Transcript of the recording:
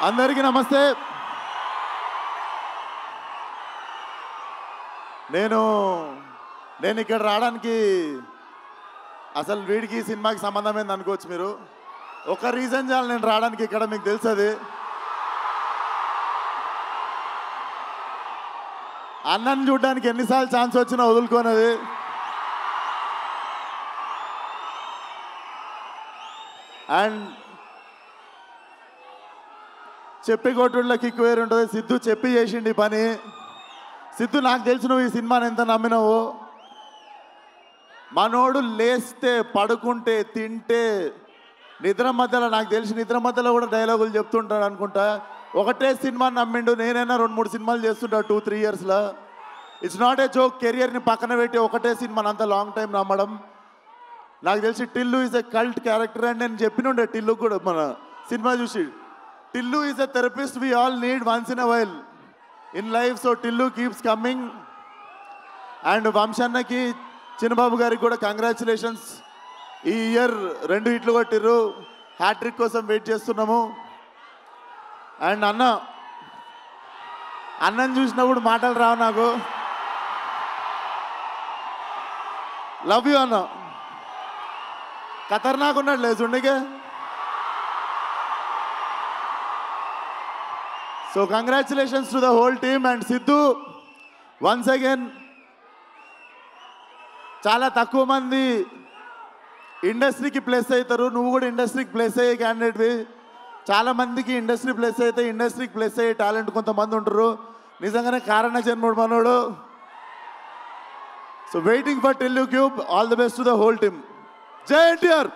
అందరికీ నమస్తే. నేను ఇక్కడ రావడానికి అసలు వీడికి సినిమాకి సంబంధం ఏంది అనుకోవచ్చు మీరు. ఒక రీజన్ చాలు నేను రావడానికి ఇక్కడ, మీకు తెలుసది. అన్నని చూడడానికి ఎన్నిసార్లు ఛాన్స్ వచ్చినా వదులుకోనది. అండ్ చెప్పి కొట్టుళ్ళకి కిక్ వేరు ఉంటుంది. సిద్ధు చెప్పి చేసిండి పని. సిద్ధు, నాకు తెలిసి నువ్వు ఈ సినిమాని ఎంత నమ్మినావు. మనోడు లేస్తే, పడుకుంటే, తింటే, నిద్ర మధ్యలో, నాకు తెలిసి నిద్ర మధ్యలో కూడా డైలాగులు చెప్తుంటాడు అనుకుంటా. ఒకటే సినిమాని నమ్మిండు. నేనైనా 2-3 సినిమాలు చేస్తుంటా 2-3 ఇయర్స్లో. It's not a joke. కెరియర్ని పక్కన పెట్టి ఒకటే సినిమాని అంత లాంగ్ టైం నమ్మడం. నాకు తెలిసి Tillu is a cult character అని నేను చెప్పినుండే టిల్లు కూడా మన సినిమా చూసి. Tillu is a therapist we all need once in a while in life. So Tillu keeps coming. And వంశన్నకి, చిన్నబాబు గారికి కూడా కంగ్రాచులేషన్స్. ఈ ఇయర్ 2 హిట్లు కొట్టిర్రు. హ్యాట్రిక్ కోసం వెయిట్ చేస్తున్నాము. అండ్ అన్నని చూసినప్పుడు మాటలు రావు నాకు. లవ్ యూ అన్న. ఖతర్నాక్ ఉన్నాడు లేచుండికే. So congratulations to the whole team. And Siddhu, once again చాలా తక్కువ మంది ఇండస్ట్రీకి ప్లేస్ అవుతారు. నువ్వు కూడా ఇండస్ట్రీకి ప్లేస్ అయ్యే క్యాండిడేట్వి. చాలామందికి ఇండస్ట్రీ ప్లేస్ అయితే ఇండస్ట్రీకి ప్లేస్ అయ్యే టాలెంట్ కొంతమంది ఉంటారు. నిజంగానే కారణ జన్ముడు మనోడు. So waiting for Tillu cube. All the best to the whole team. జై ఎన్టీఆర్.